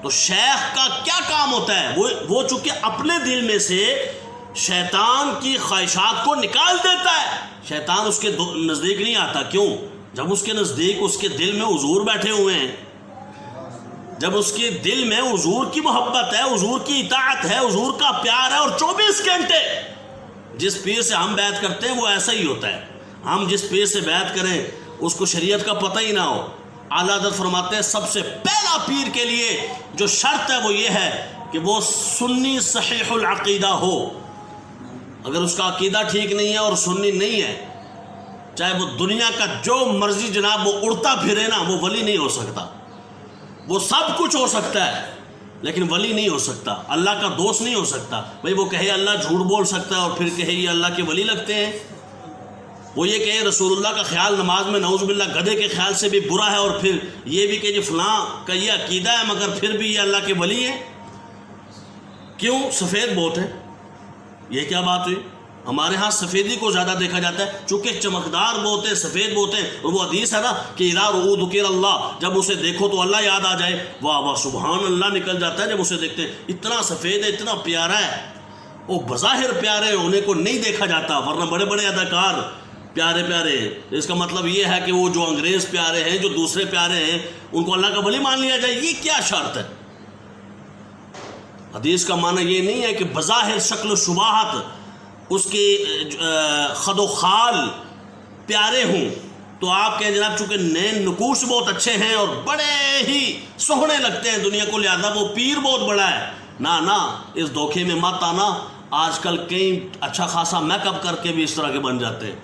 تو شیخ کا کیا کام ہوتا ہے؟ وہ چونکہ اپنے دل میں سے شیطان کی خواہشات کو نکال دیتا ہے. شیطان اس کے نزدیک نہیں آتا. کیوں؟ جب اس کے نزدیک اس کے دل میں حضور بیٹھے ہوئے ہیں، جب اس کے دل میں حضور کی محبت ہے، حضور کی اطاعت ہے، حضور کا پیار ہے، اور 24 گھنٹے جس پیر سے ہم بیعت کرتے ہیں وہ ایسا ہی ہوتا ہے. ہم جس پیر سے بیعت کریں اس کو شریعت کا پتہ ہی نہ ہو. اعلیٰ حضرت فرماتے ہیں سب سے پہلا پیر کے لیے جو شرط ہے وہ یہ ہے کہ وہ سنی صحیح العقیدہ ہو. اگر اس کا عقیدہ ٹھیک نہیں ہے اور سنی نہیں ہے، چاہے وہ دنیا کا جو مرضی جناب وہ اڑتا پھرے نا، وہ ولی نہیں ہو سکتا. وہ سب کچھ ہو سکتا ہے لیکن ولی نہیں ہو سکتا، اللہ کا دوست نہیں ہو سکتا. بھئی وہ کہے اللہ جھوٹ بول سکتا ہے اور پھر کہے یہ اللہ کے ولی لگتے ہیں. وہ یہ کہے رسول اللہ کا خیال نماز میں نعوذ باللہ گدھے کے خیال سے بھی برا ہے، اور پھر یہ بھی کہ فلاں کا یہ عقیدہ ہے مگر پھر بھی یہ اللہ کے ولی ہیں. کیوں؟ سفید بوت ہے. یہ کیا بات ہوئی؟ ہمارے ہاں سفیدی کو زیادہ دیکھا جاتا ہے چونکہ چمکدار بوتیں، سفید بوتیں. اور وہ حدیث ہے نا کہ اذا رؤوا ذکر اللہ، جب اسے دیکھو تو اللہ یاد آ جائے. واہ واہ سبحان اللہ نکل جاتا ہے جب اسے دیکھتے ہیں. اتنا سفید ہے، اتنا پیارا ہے. وہ بظاہر پیارے ہونے کو نہیں دیکھا جاتا، ورنہ بڑے بڑے اداکار پیارے پیارے ہیں. اس کا مطلب یہ ہے کہ وہ جو انگریز پیارے ہیں، جو دوسرے پیارے ہیں، ان کو اللہ کا ولی مان لیا جائے. یہ کیا شرط ہے؟ حدیث کا معنی یہ نہیں ہے کہ بظاہر شکل و شباہت اس کے خد و خال پیارے ہوں تو آپ کہیں جناب چونکہ نین نقوش بہت اچھے ہیں اور بڑے ہی سوہنے لگتے ہیں دنیا کو، لہذا وہ پیر بہت بڑا ہے. نہ اس دھوکے میں مت آنا. آج کل کئی اچھا خاصا میک اپ کر کے بھی اس طرح کے بن جاتے ہیں.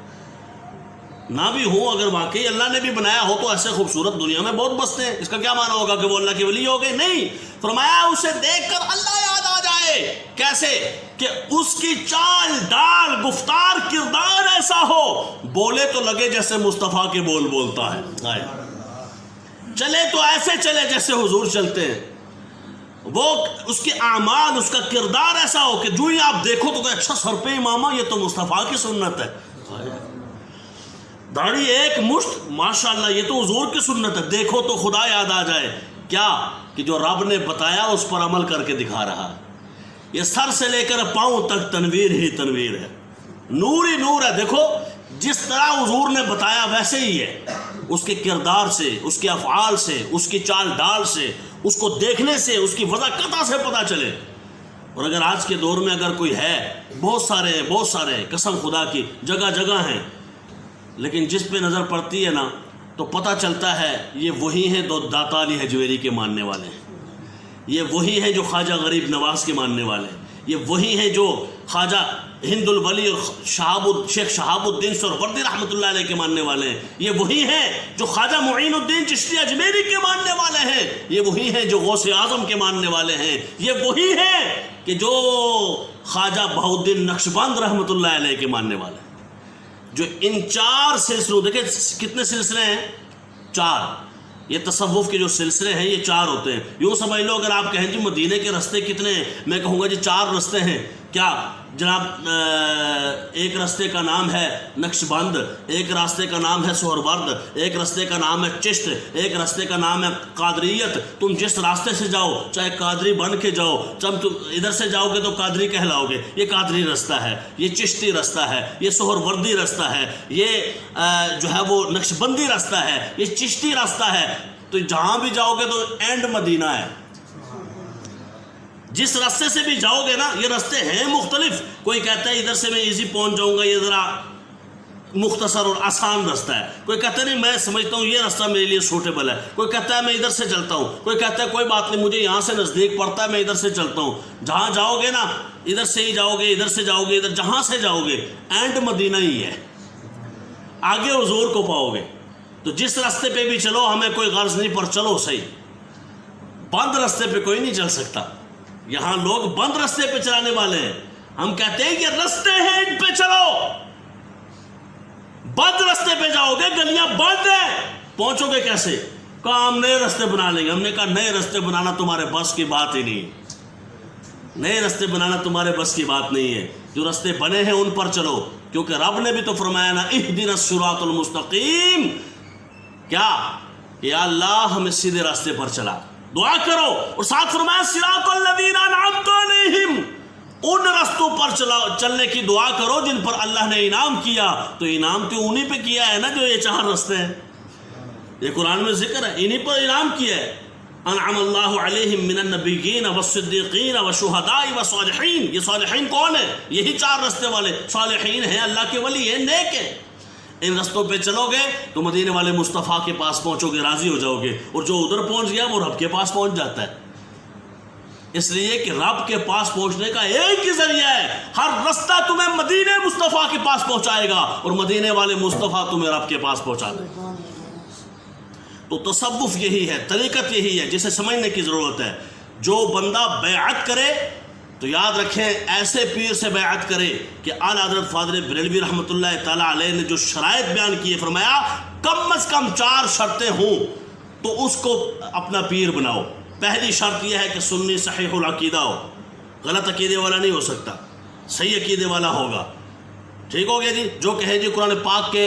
نہ بھی ہوں، اگر واقعی اللہ نے بھی بنایا ہو تو ایسے خوبصورت دنیا میں بہت بستے ہیں. اس کا کیا معنی ہوگا کہ وہ اللہ کے ولی ہو گئے؟ نہیں. فرمایا اسے دیکھ کر اللہ یاد آ جائے. کیسے؟ کہ اس کی چال ڈال گفتار کردار ایسا ہو، بولے تو لگے جیسے مصطفیٰ کے بول بولتا ہے، چلے تو ایسے چلے جیسے حضور چلتے ہیں. وہ اس کے اعمال، اس کا کردار ایسا ہو کہ جو ہی آپ دیکھو تو کہ اچھا سر پہ امامہ، یہ تو مصطفیٰ کی سنت ہے. داڑھی ایک مشت، ماشاءاللہ یہ تو حضور کی سنت ہے. دیکھو تو خدا یاد آ جائے. کیا؟ کہ جو رب نے بتایا اس پر عمل کر کے دکھا رہا ہے. یہ سر سے لے کر پاؤں تک تنویر ہی تنویر ہے، نور ہی نور ہے. دیکھو جس طرح حضور نے بتایا ویسے ہی ہے. اس کے کردار سے، اس کے افعال سے، اس کی چال ڈال سے، اس کو دیکھنے سے، اس کی وضع قطع سے پتہ چلے. اور اگر آج کے دور میں اگر کوئی ہے، بہت سارے قسم خدا کی جگہ جگہ ہیں، لیکن جس پہ نظر پڑتی ہے نا تو پتہ چلتا ہے یہ وہی ہیں جو داتا علی حجویری کے ماننے والے ہیں، یہ وہی ہیں جو خواجہ غریب نواز کے ماننے والے ہیں، یہ وہی ہیں جو خواجہ ہند الولی اور شیخ شہاب الدین سہروردی رحمۃ اللہ علیہ کے ماننے والے ہیں، یہ وہی ہیں جو خواجہ معین الدین چشتی اجمیری کے ماننے والے ہیں، یہ وہی ہیں جو غوث اعظم کے ماننے والے ہیں، یہ وہی ہیں کہ جو خواجہ بہاؤالدین نقشبند رحمۃ اللہ علیہ کے ماننے والے ہیں. جو ان 4 سلسلوں، دیکھیں کتنے سلسلے ہیں؟ 4. یہ تصوف کے جو سلسلے ہیں یہ 4 ہوتے ہیں. یوں سمجھ لو اگر آپ کہیں جی مدینے کے رستے کتنے ہیں، میں کہوں گا جی 4 رستے ہیں. کیا جناب؟ ایک راستے کا نام ہے نقشبند، ایک راستے کا نام ہے سہرورد، ایک راستے کا نام ہے چشت، ایک راستے کا نام ہے قادریت. تم جس راستے سے جاؤ چاہے قادری بن کے جاؤ، تم ادھر سے جاؤ گے تو قادری کہلاؤ گے. یہ قادری رستہ ہے، یہ چشتی رستہ ہے، یہ سہروردی رستہ ہے، یہ جو ہے وہ نقشبندی رستہ ہے، یہ چشتی رستہ ہے. تو جہاں بھی جاؤ گے تو اینڈ مدینہ ہے. جس راستے سے بھی جاؤ گے نا، یہ راستے ہیں مختلف. کوئی کہتا ہے ادھر سے میں ایزی پہنچ جاؤں گا، یہ ذرا مختصر اور آسان رستہ ہے. کوئی کہتا ہے نہیں میں سمجھتا ہوں یہ راستہ میرے لیے سوٹیبل ہے. کوئی کہتا ہے میں ادھر سے چلتا ہوں. کوئی کہتا ہے کوئی بات نہیں مجھے یہاں سے نزدیک پڑتا ہے میں ادھر سے چلتا ہوں. جہاں جاؤ گے نا ادھر سے ہی جاؤ گے، ادھر سے جاؤ گے، ادھر جہاں سے جاؤ گے اینڈ مدینہ ہی ہے، آگے حضور کو پاؤ گے. تو جس راستے پہ بھی چلو ہمیں کوئی غرض نہیں، پر چلو صحیح. بند راستے پہ کوئی نہیں چل سکتا. یہاں لوگ بند راستے پہ چلانے والے ہیں. ہم کہتے ہیں کہ راستے ہیں ان پہ چلو. بند راستے پہ جاؤ گے، گلیاں بند ہیں، پہنچو گے کیسے؟ کہا ہم نئے راستے بنا لیں گے. ہم نے کہا نئے راستے بنانا تمہارے بس کی بات ہی نہیں. نئے راستے بنانا تمہارے بس کی بات نہیں ہے. جو راستے بنے ہیں ان پر چلو، کیونکہ رب نے بھی تو فرمایا نا اہدنا الصراط المستقیم. کیا کہ یا اللہ ہمیں سیدھے راستے پر چلا. دعا کرو. اور ساتھ فرمایا صراط الذین انعمت علیہم، ان رستوں پر چلنے کی دعا کرو جن پر اللہ نے انعام کیا. تو انعام تو انہی پہ کیا ہے نا جو یہ 4 رستے ہیں. یہ قرآن میں ذکر ہے، انہی پر انعام کیا ہے. انعم اللہ علیہم من النبیین والصدیقین والشہداء والصالحین. یہ صالحین کون ہیں؟ یہی 4 رستے والے. صالحین ہیں اللہ کے ولی ہیں، نیک ہیں. ان رستوں پہ چلو گے تو مدینے والے مصطفیٰ کے پاس پہنچو گے، راضی ہو جاؤ گے. اور جو ادھر پہنچ گیا وہ رب کے پاس پہنچ جاتا ہے. اس لیے کہ رب کے پاس پہنچنے کا ایک ہی ذریعہ ہے. ہر رستہ تمہیں مدینے مصطفیٰ کے پاس پہنچائے گا اور مدینے والے مصطفیٰ تمہیں رب کے پاس پہنچا دے. تو تصوف یہی ہے، طریقت یہی ہے جسے سمجھنے کی ضرورت ہے. جو بندہ بیعت کرے تو یاد رکھیں ایسے پیر سے بیعت کرے کہ اعلیٰ حضرت فاضل بریلوی رحمۃ اللہ تعالیٰ علیہ نے جو شرائط بیان کیے، فرمایا کم از کم 4 شرطیں ہوں تو اس کو اپنا پیر بناؤ. پہلی شرط یہ ہے کہ سنی صحیح العقیدہ ہو، غلط عقیدے والا نہیں ہو سکتا، صحیح عقیدے والا ہوگا. ٹھیک ہو گیا جی. جو کہے جی قرآن پاک کے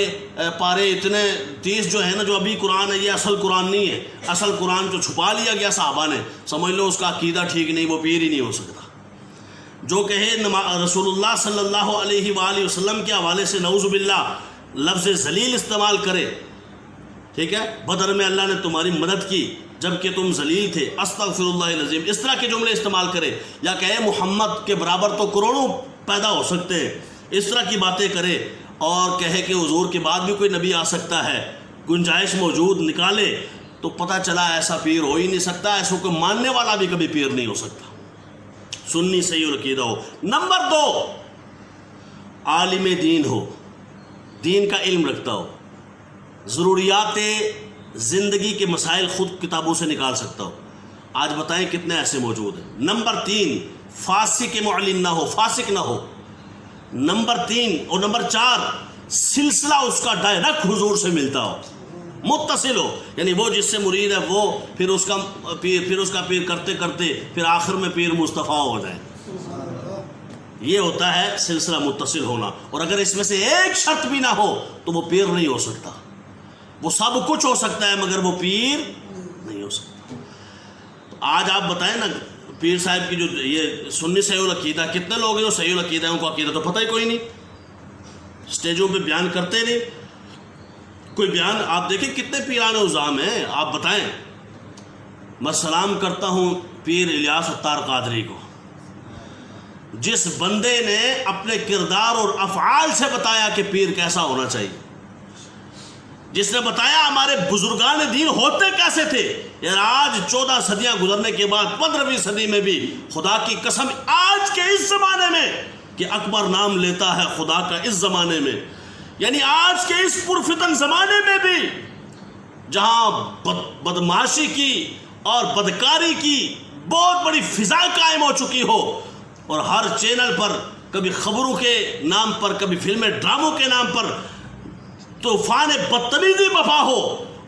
پارے اتنے 30 جو ہے نا جو ابھی قرآن ہے یہ اصل قرآن نہیں ہے، اصل قرآن جو چھپا لیا گیا صحابہ نے، سمجھ لو اس کا عقیدہ ٹھیک نہیں، وہ پیر ہی نہیں ہو سکتا. جو کہے رسول اللہ صلی اللہ علیہ وآلہ وسلم کے حوالے سے نعوذ باللہ لفظ ذلیل استعمال کرے، ٹھیک ہے، بدر میں اللہ نے تمہاری مدد کی جبکہ تم ذلیل تھے، استغفر اللہ العظیم، اس طرح کے جملے استعمال کرے. یا کہے محمد کے برابر تو کروڑوں پیدا ہو سکتے ہیں، اس طرح کی باتیں کرے. اور کہے کہ حضور کے بعد بھی کوئی نبی آ سکتا ہے، گنجائش موجود نکالے، تو پتہ چلا ایسا پیر ہو ہی نہیں سکتا. ایسا کوئی ماننے والا بھی کبھی پیر نہیں ہو سکتا. سنی صحیح العقیدہ ہو. نمبر 2، عالم دین ہو، دین کا علم رکھتا ہو، ضروریات زندگی کے مسائل خود کتابوں سے نکال سکتا ہو. آج بتائیں کتنے ایسے موجود ہیں. نمبر 3، فاسق معلن نہ ہو، فاسق نہ ہو. نمبر 3 اور نمبر 4، سلسلہ اس کا ڈائریکٹ حضور سے ملتا ہو، متصل ہو. یعنی وہ جس سے مرید ہے وہ پھر اس کا پیر کرتے کرتے پھر آخر میں پیر مصطفیٰ ہو جائے. یہ ہوتا ہے سلسلہ متصل ہونا. اور اگر اس میں سے ایک شرط بھی نہ ہو تو وہ پیر نہیں ہو سکتا. وہ سب کچھ ہو سکتا ہے مگر وہ پیر نہیں ہو سکتا. تو آج آپ بتائیں نا پیر صاحب کی جو یہ سنی صحیح العقیدہ، کتنے لوگ ہیں جو صحیح العقیدہ ہیں، ان کو عقیدہ تو پتہ ہی کوئی نہیں، اسٹیجوں پہ بیان کرتے نہیں. کوئی بیان آپ دیکھیں کتنے پیران عظام ہیں. آپ بتائیں. میں سلام کرتا ہوں پیر الیاس اتار قادری کو، جس بندے نے اپنے کردار اور افعال سے بتایا کہ پیر کیسا ہونا چاہیے، جس نے بتایا ہمارے بزرگان دین ہوتے کیسے تھے. یار آج 14 صدیاں گزرنے کے بعد 15ویں صدی میں بھی خدا کی قسم آج کے اس زمانے میں کہ اکبر نام لیتا ہے خدا کا اس زمانے میں، یعنی آج کے اس پرفتن زمانے میں بھی جہاں بدماشی کی اور بدکاری کی بہت بڑی فضا قائم ہو چکی ہو، اور ہر چینل پر کبھی خبروں کے نام پر، کبھی فلمیں ڈراموں کے نام پر طوفان بدتمیزی بپا ہو،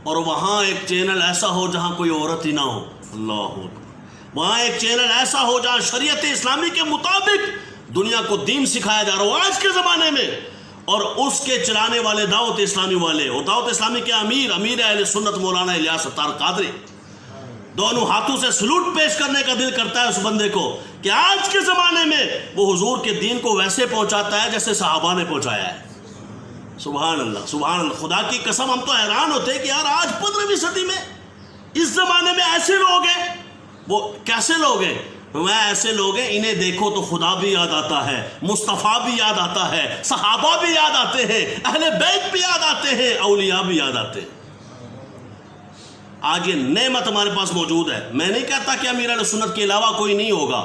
اور وہاں ایک چینل ایسا ہو جہاں کوئی عورت ہی نہ ہو. اللہ اکبر. وہاں ایک چینل ایسا ہو جہاں شریعت اسلامی کے مطابق دنیا کو دین سکھایا جا رہا ہو آج کے زمانے میں، اور اس کے چلانے والے دعوت اسلامی والے، اور دعوت اسلامی کے امیر اہل سنت مولانا الیاس اتار قادری. دونوں ہاتھوں سے سلوٹ پیش کرنے کا دل کرتا ہے اس بندے کو کہ آج کے زمانے میں وہ حضور کے دین کو ویسے پہنچاتا ہے جیسے صحابہ نے پہنچایا ہے. سبحان اللہ سبحان اللہ. خدا کی قسم ہم تو حیران ہوتے کہ یار آج 15ویں صدی میں اس زمانے میں ایسے لوگ ہیں. وہ کیسے لوگ ہیں؟ وہ ایسے لوگ ہیں انہیں دیکھو تو خدا بھی یاد آتا ہے، مصطفیٰ بھی یاد آتا ہے، صحابہ بھی یاد آتے ہیں، اہل بیت بھی یاد آتے ہیں، اولیاء بھی یاد آتے ہیں. آج یہ نعمت ہمارے پاس موجود ہے. میں نہیں کہتا کہ امیر اہل سنت کے علاوہ کوئی نہیں ہوگا،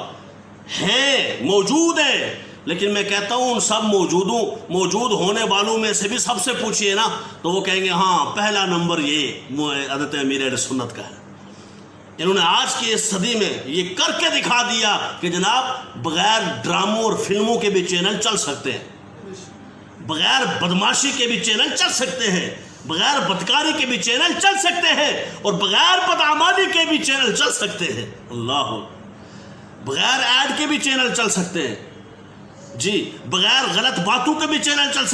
ہیں، موجود ہیں، لیکن میں کہتا ہوں ان سب موجود ہونے والوں میں سے بھی سب سے پوچھئے نا تو وہ کہیں گے ہاں پہلا نمبر یہ حضرت امیر اہل سنت کا ہے. انہوں نے آج کی اس صدی میں یہ کر کے دکھا دیا کہ جناب بغیر ڈراموں اور فلموں کے بھی چینل چل سکتے ہیں، بغیر بدماشی کے بھی چینل چل سکتے ہیں، بغیر بدکاری کے بھی چینل چل سکتے ہیں، اور بغیر بدعمالی کے بھی چینل چل سکتے ہیں. اللہ، بغیر ایڈ کے بھی چینل چل سکتے ہیں جی، بغیر غلط باتوں کے بھی چینل چل سکتے ہیں.